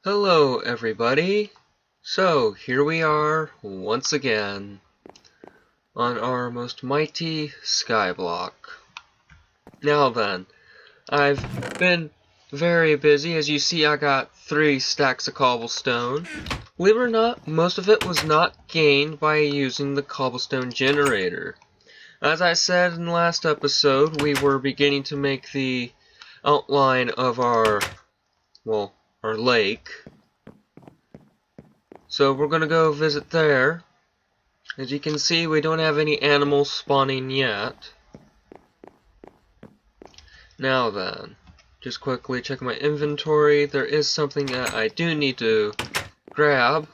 Hello everybody. So here we are once again on our most mighty skyblock. Now then, I've been very busy. As you see, I got 3 stacks of cobblestone. Believe it or not, most of it was not gained by using the cobblestone generator. As I said in the last episode, we were beginning to make the outline of our lake. So we're gonna go visit there. As you can see, we don't have any animals spawning yet. Now then, just quickly check my inventory. There is something that I do need to grab.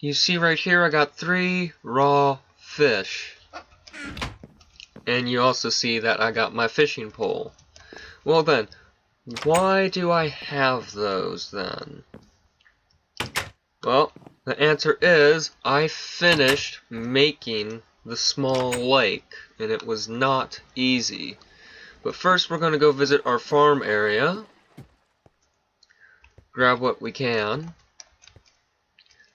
You see right here, I got 3 raw fish. And you also see that I got my fishing pole. Well then, why do I have those then? Well, the answer is I finished making the small lake, and it was not easy. But first we're going to go visit our farm area, grab what we can.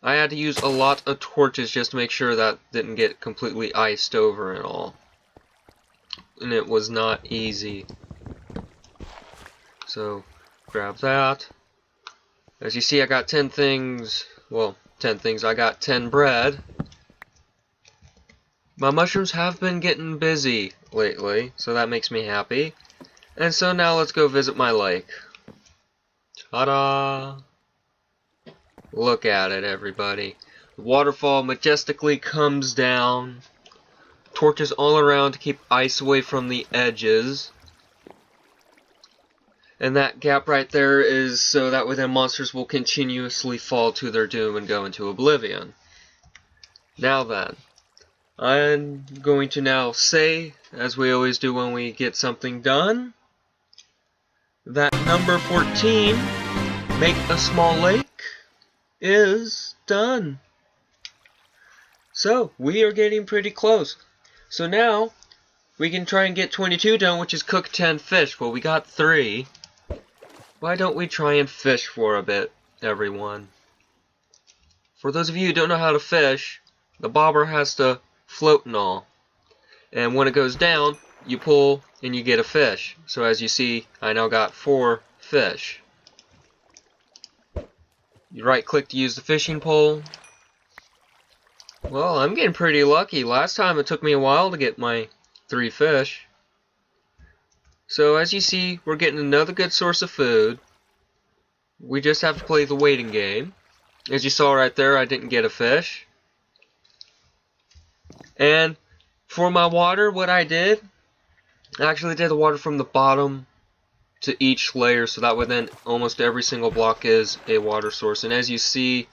I had to use a lot of torches just to make sure that didn't get completely iced over and all. And it was not easy. So, grab that. As you see, I got 10 things. Well, 10 things. I got 10 bread. My mushrooms have been getting busy lately, so that makes me happy. And so now let's go visit my lake. Ta-da! Look at it, everybody. The waterfall majestically comes down. Torches all around to keep ice away from the edges. And that gap right there is so that way the monsters will continuously fall to their doom and go into oblivion. Now then, I'm going to now say, as we always do when we get something done, that number 14, make a small lake, is done. So, we are getting pretty close. So now, we can try and get 22 done, which is cook 10 fish. Well, we got 3. Why don't we try and fish for a bit, everyone? For those of you who don't know how to fish, the bobber has to float and all. And when it goes down, you pull and you get a fish. So as you see, I now got 4 fish. You right click to use the fishing pole. Well, I'm getting pretty lucky. Last time it took me a while to get my 3 fish. So as you see, we're getting another good source of food. We just have to play the waiting game. As you saw right there, I didn't get a fish. And for my water, what I did, I actually did the water from the bottom to each layer, so that way then almost every single block is a water source. And as you see,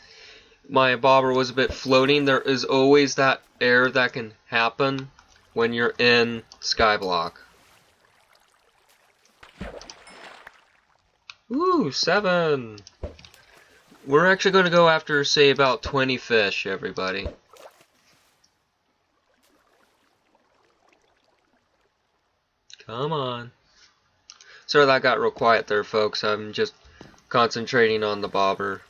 my bobber was a bit floating. There is always that error that can happen when you're in Skyblock. Ooh, 7! We're actually going to go after, say, about 20 fish, everybody. Come on. Sorry that got real quiet there, folks. I'm just concentrating on the bobber.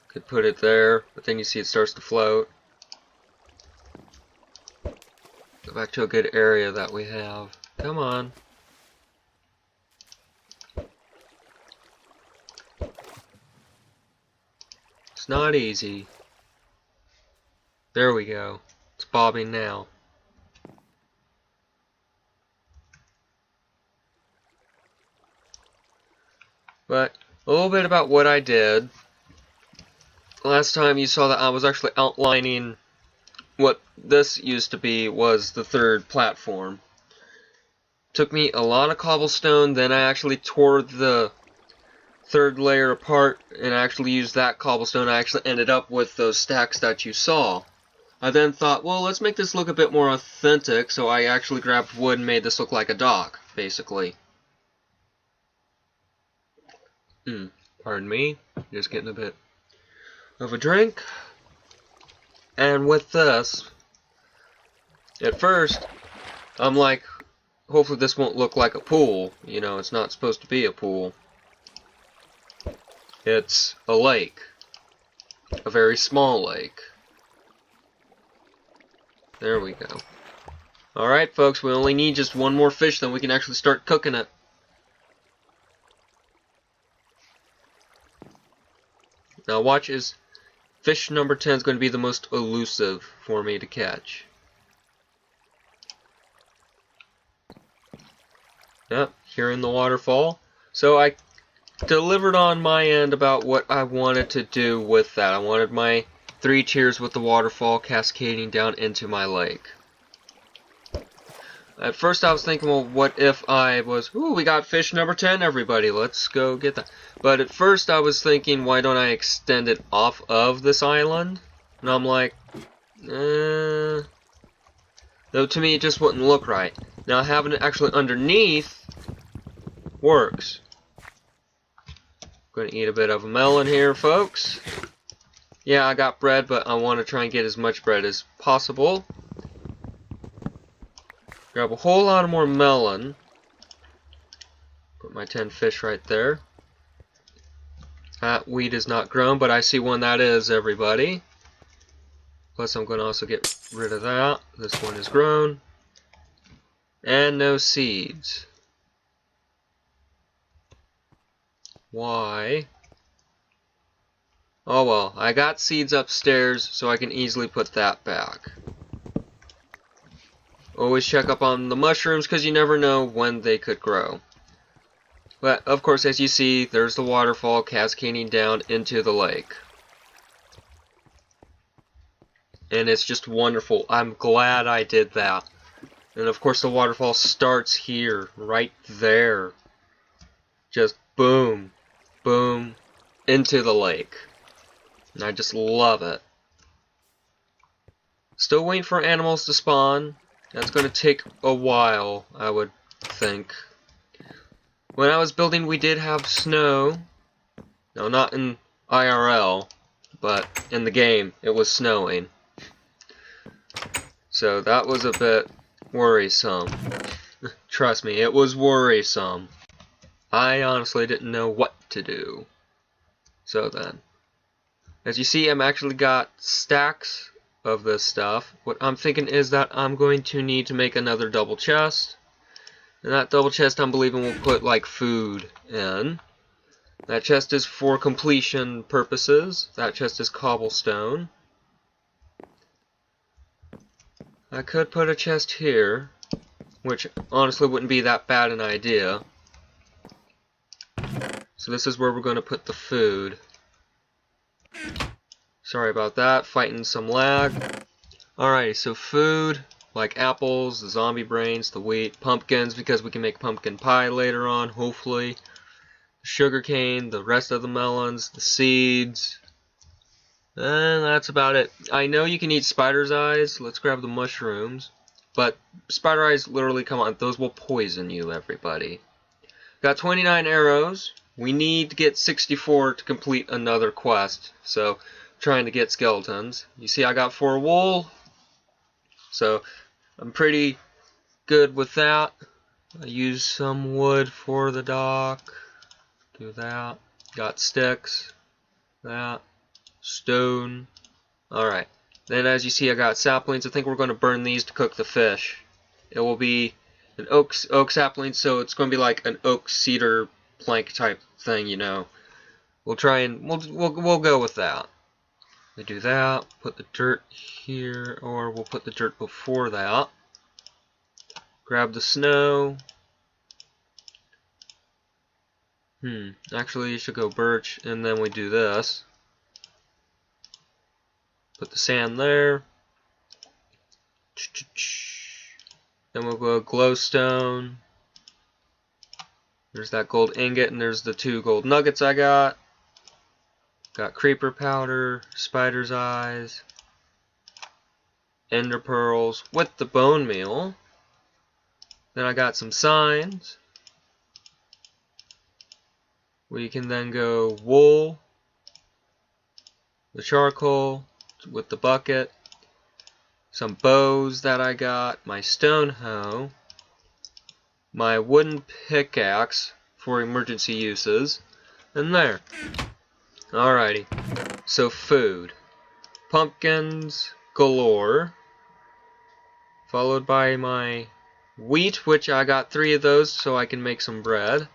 Could put it there, but then you see it starts to float. Go back to a good area that we have. Come on. It's not easy. There we go. It's bobbing now. But a little bit about what I did. Last time you saw that I was actually outlining what this used to be was the 3rd platform. Took me a lot of cobblestone, then I actually tore the 3rd layer apart and actually used that cobblestone. I actually ended up with those stacks that you saw. I then thought, well, let's make this look a bit more authentic, so I actually grabbed wood and made this look like a dock, basically. Pardon me, just getting a bit of a drink. And with this, at first, I'm like, hopefully this won't look like a pool. You know, it's not supposed to be a pool. It's a lake. A very small lake. There we go. Alright, folks, we only need just one more fish, then we can actually start cooking it. Now watch, as fish number 10 is going to be the most elusive for me to catch. Yep, here in the waterfall. So I delivered on my end about what I wanted to do with that. I wanted my 3 tiers with the waterfall cascading down into my lake. At first I was thinking, well, what if I was, ooh, we got fish number 10, everybody, let's go get that. But at first I was thinking, why don't I extend it off of this island? And I'm like, though to me it just wouldn't look right. Now having it actually underneath works. Gonna eat a bit of a melon here, folks. Yeah, I got bread, but I want to try and get as much bread as possible. Grab a whole lot of more melon. Put my 10 fish right there. That wheat is not grown, but I see one that is, everybody. Plus I'm going to also get rid of that. This one is grown. And no seeds. Why? Oh well, I got seeds upstairs, so I can easily put that back. Always check up on the mushrooms, because you never know when they could grow. But, of course, as you see, there's the waterfall cascading down into the lake. And it's just wonderful. I'm glad I did that. And, of course, the waterfall starts here, right there. Just boom, boom, into the lake. And I just love it. Still waiting for animals to spawn. That's going to take a while, I would think. When I was building, we did have snow. No, not in IRL, but in the game, it was snowing. So that was a bit worrisome. Trust me, it was worrisome. I honestly didn't know what to do. So then, as you see, I'm actually got stacks of this stuff. What I'm thinking is that I'm going to need to make another double chest. And that double chest, I'm believing, will put like food in. That chest is for completion purposes. That chest is cobblestone. I could put a chest here, which honestly wouldn't be that bad an idea. So this is where we're going to put the food. Sorry about that, fighting some lag. Alright, so food, like apples, the zombie brains, the wheat, pumpkins, because we can make pumpkin pie later on, hopefully. Sugarcane, the rest of the melons, the seeds. And that's about it. I know you can eat spider's eyes. Let's grab the mushrooms. But spider eyes literally, come on, those will poison you, everybody. Got 29 arrows. We need to get 64 to complete another quest. So, trying to get skeletons. You see I got 4 wool. So, I'm pretty good with that. I use some wood for the dock. Do that. Got sticks. That. Stone. Alright. Then as you see I got saplings. I think we're going to burn these to cook the fish. It will be an oak sapling, so it's going to be like an oak cedar plank type thing, you know. We'll try and we'll go with that. We do that, put the dirt here, or we'll put the dirt before that. Grab the snow. Actually you should go birch, and then we do this. Put the sand there. Then we'll go glowstone. There's that gold ingot, and there's the 2 gold nuggets I got. Got creeper powder, spider's eyes, ender pearls with the bone meal. Then I got some signs. We can then go wool, the charcoal with the bucket, some bows that I got, my stone hoe, my wooden pickaxe for emergency uses, and there. Alrighty, so food. Pumpkins galore, followed by my wheat, which I got 3 of those so I can make some bread. I'm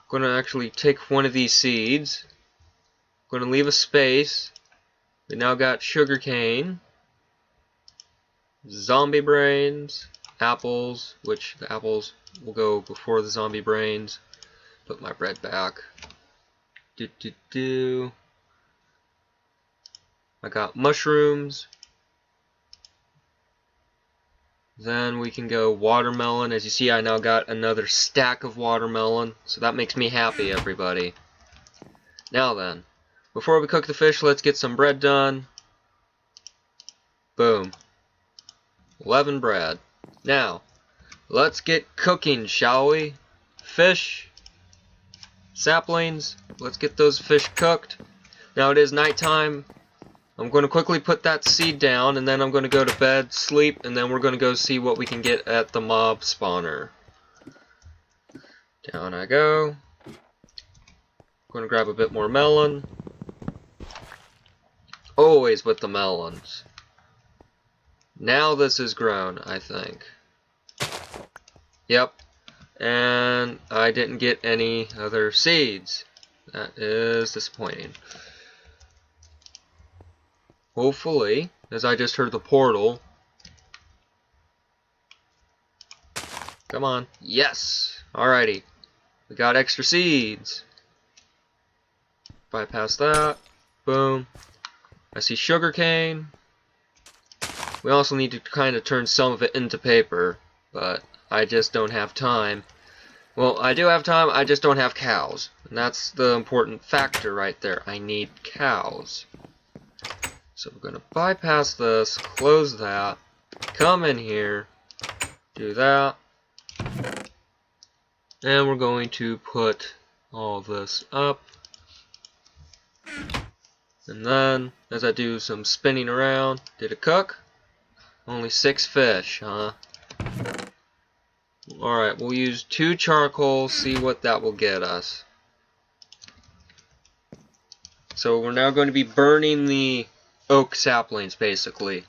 going to actually take one of these seeds. I'm going to leave a space. We now got sugarcane, zombie brains, apples, which the apples will go before the zombie brains. Put my bread back. I got mushrooms. Then we can go watermelon. As you see, I now got another stack of watermelon, so that makes me happy, everybody. Now then, before we cook the fish, let's get some bread done. Boom. 11 bread. Now, let's get cooking, shall we? Fish. Saplings. Let's get those fish cooked. Now it is nighttime. I'm going to quickly put that seed down, and then I'm going to go to bed, sleep, and then we're going to go see what we can get at the mob spawner. Down I go. Going to grab a bit more melon. Always with the melons. Now this is grown, I think. Yep. And I didn't get any other seeds. That is disappointing. Hopefully, as I just heard the portal. Come on. Yes! Alrighty. We got extra seeds. Bypass that. Boom. I see sugarcane. We also need to kind of turn some of it into paper, but I just don't have time. Well, I do have time, I just don't have cows. And that's the important factor right there. I need cows. So we're going to bypass this, close that, come in here, do that, and we're going to put all this up. And then, as I do some spinning around, did it cook? Only 6 fish, huh? Alright, we'll use 2 charcoal, see what that will get us. So we're now going to be burning the oak saplings, basically.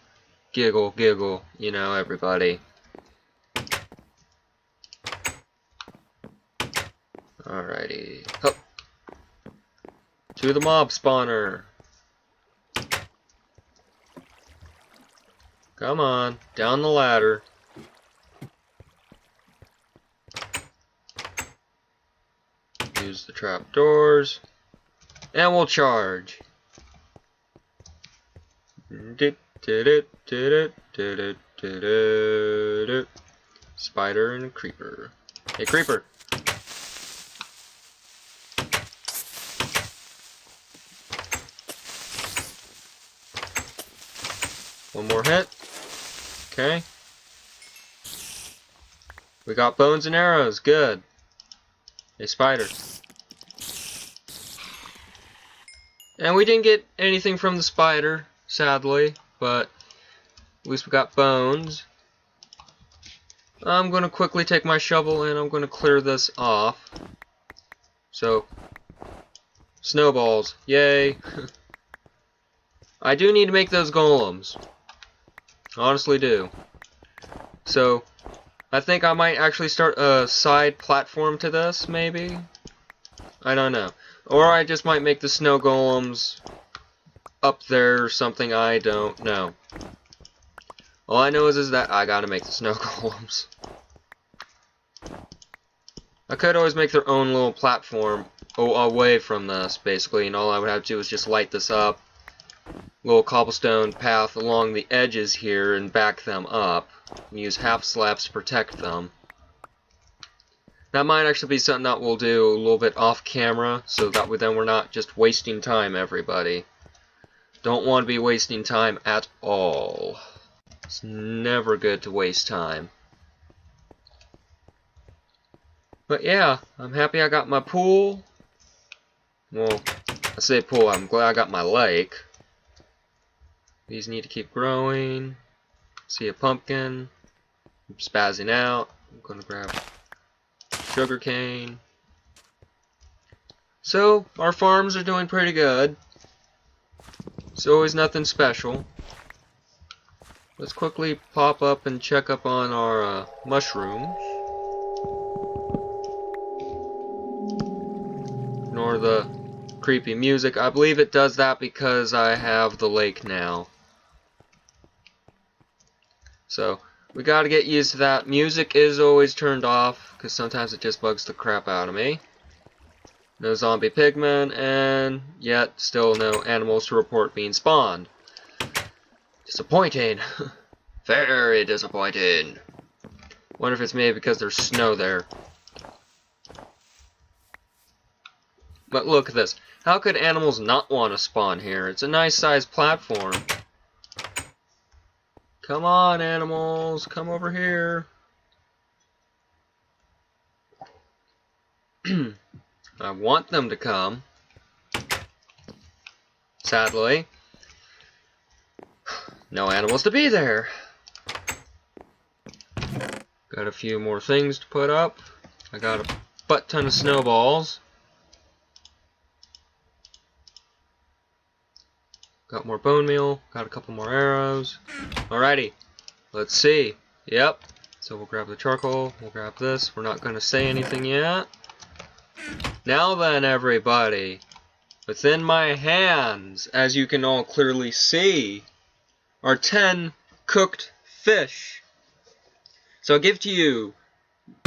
Giggle, giggle, you know, everybody. Alrighty. Hup. To the mob spawner. Come on, down the ladder. Use the trapdoors. And we'll charge. Spider and a creeper. Hey, creeper! One more hit. Okay. We got bones and arrows. Good. Hey, spider. And we didn't get anything from the spider, sadly, but at least we got bones. I'm going to quickly take my shovel and I'm going to clear this off. So, snowballs. Yay. I do need to make those golems. Honestly do. So, I think I might actually start a side platform to this, maybe? I don't know. Or I just might make the snow golems up there or something, I don't know. All I know is that I gotta make the snow golems. I could always make their own little platform away from this, basically, and all I would have to do is just light this up. Little cobblestone path along the edges here and back them up. And use half slabs to protect them. That might actually be something that we'll do a little bit off camera, so that then we're not just wasting time, everybody. Don't want to be wasting time at all. It's never good to waste time. But yeah, I'm happy I got my pool. Well, I say pool, I'm glad I got my lake. These need to keep growing. See a pumpkin. I'm spazzing out. I'm gonna grab sugarcane. So, our farms are doing pretty good. It's always nothing special. Let's quickly pop up and check up on our mushrooms. Ignore the creepy music. I believe it does that because I have the lake now. So, we gotta get used to that. Music is always turned off, because sometimes it just bugs the crap out of me. No zombie pigmen, and yet still no animals to report being spawned. Disappointing. Very disappointing. Wonder if it's maybe because there's snow there. But look at this. How could animals not want to spawn here? It's a nice sized platform. Come on, animals. Come over here. I want them to come. Sadly, no animals to be there. Got a few more things to put up. I got a butt ton of snowballs. Got more bone meal. Got a couple more arrows. Alrighty. Let's see. Yep. So we'll grab the charcoal. We'll grab this. We're not going to say anything yet. Now then, everybody. Within my hands, as you can all clearly see, are 10 cooked fish. So I'll give to you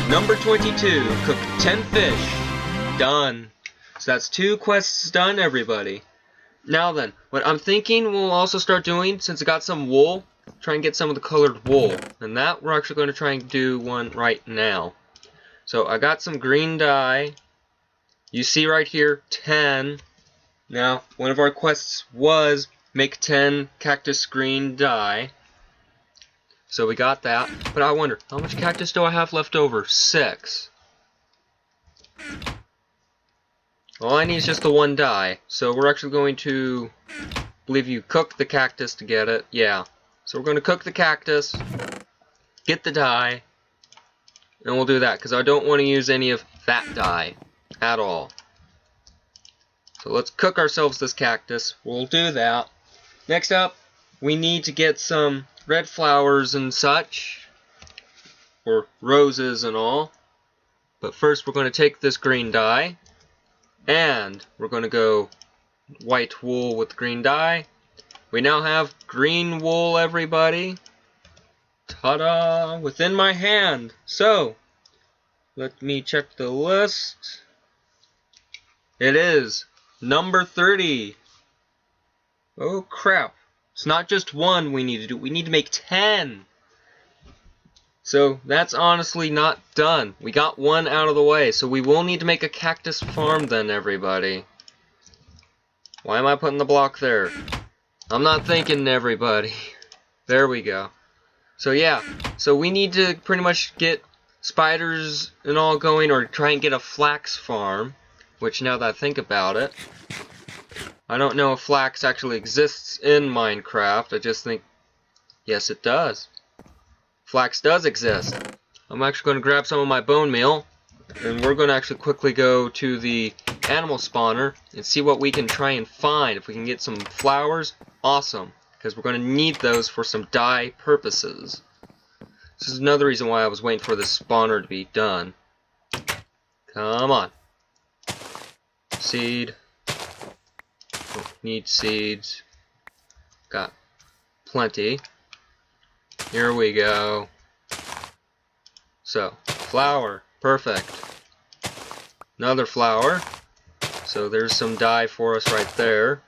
number 22, cooked 10 fish. Done. So that's 2 quests done, everybody. Now then, what I'm thinking we'll also start doing, since I got some wool, try and get some of the colored wool. And that we're actually going to try and do one right now. So I got some green dye. You see right here, 10. Now, one of our quests was make 10 cactus green dye. So we got that. But I wonder, how much cactus do I have left over? 6. All I need is just the 1 dye. So we're actually going to, I believe you cook the cactus to get it. Yeah. So we're going to cook the cactus, get the dye, and we'll do that. Because I don't want to use any of that dye at all. So let's cook ourselves this cactus. We'll do that. Next up, we need to get some red flowers and such. Or roses and all. But first we're going to take this green dye. And we're going to go white wool with green dye. We now have green wool, everybody. Ta-da! Within my hand. So, let me check the list. It is number 30. Oh crap. It's not just 1 we need to do. We need to make 10. So that's honestly not done. We got 1 out of the way. So we will need to make a cactus farm then, everybody. Why am I putting the block there? I'm not thinking, everybody. There we go. So yeah. So we need to pretty much get spiders and all going, or try and get a flax farm. Which, now that I think about it, I don't know if flax actually exists in Minecraft. I just think, yes, it does. Flax does exist. I'm actually going to grab some of my bone meal, and we're going to actually quickly go to the animal spawner and see what we can try and find. If we can get some flowers, awesome, because we're going to need those for some dye purposes. This is another reason why I was waiting for this spawner to be done. Come on. Seed. Don't need seeds. Got plenty. Here we go. So, flower. Perfect. Another flower. So there's some dye for us right there.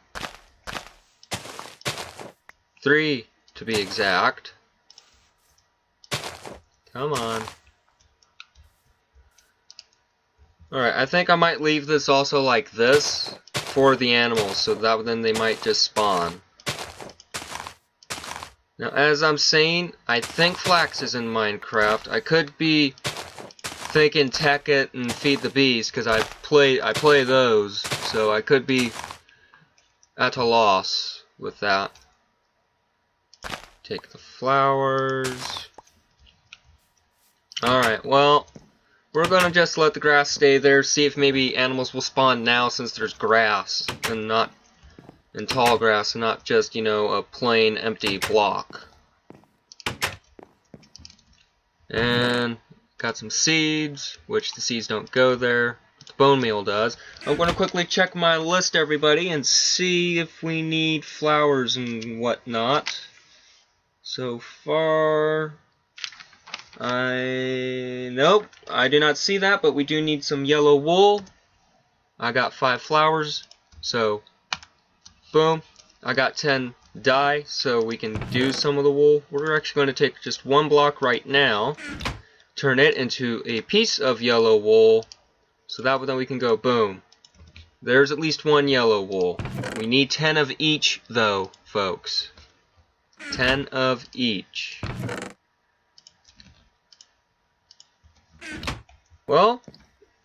3 to be exact. Come on. Alright, I think I might leave this also like this for the animals, so that then they might just spawn. Now, as I'm saying, I think flax is in Minecraft. I could be thinking tech it and feed the bees, because I play those, so I could be at a loss with that. Take the flowers. Alright, well, we're gonna just let the grass stay there, see if maybe animals will spawn now since there's grass and tall grass and not just, you know, a plain empty block. And got some seeds, which the seeds don't go there. The bone meal does. I'm going to quickly check my list, everybody, and see if we need flowers and whatnot. So far, nope, I do not see that, but we do need some yellow wool. I got 5 flowers, so boom. I got 10 dye, so we can do some of the wool. We're actually going to take just 1 block right now, turn it into a piece of yellow wool, so that way then we can go boom. There's at least 1 yellow wool. We need 10 of each though, folks. 10 of each. Well,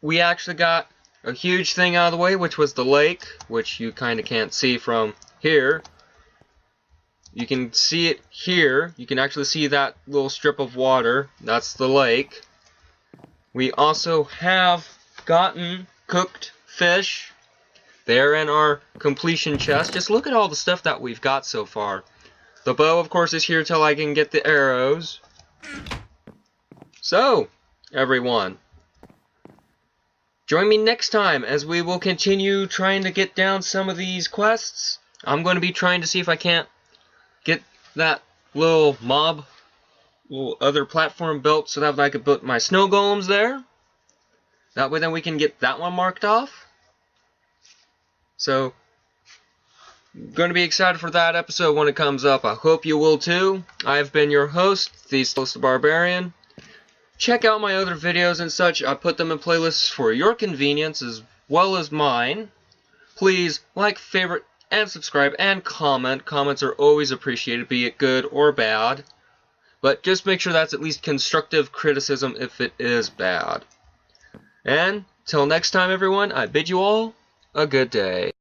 we actually got a huge thing out of the way, which was the lake, which you kind of can't see from here. You can see it here. You can actually see that little strip of water. That's the lake. We also have gotten cooked fish. They're in our completion chest. Just look at all the stuff that we've got so far. The bow, of course, is here till I can get the arrows. So, everyone, join me next time as we will continue trying to get down some of these quests. I'm going to be trying to see if I can't get that little other platform built so that I could put my snow golems there. That way then we can get that one marked off. So, I'm going to be excited for that episode when it comes up. I hope you will too. I've been your host, Thestelos the Barbarian. Check out my other videos and such. I put them in playlists for your convenience as well as mine. Please like, favorite, and subscribe, and comment. Comments are always appreciated, be it good or bad. But just make sure that's at least constructive criticism if it is bad. And, till next time everyone, I bid you all a good day.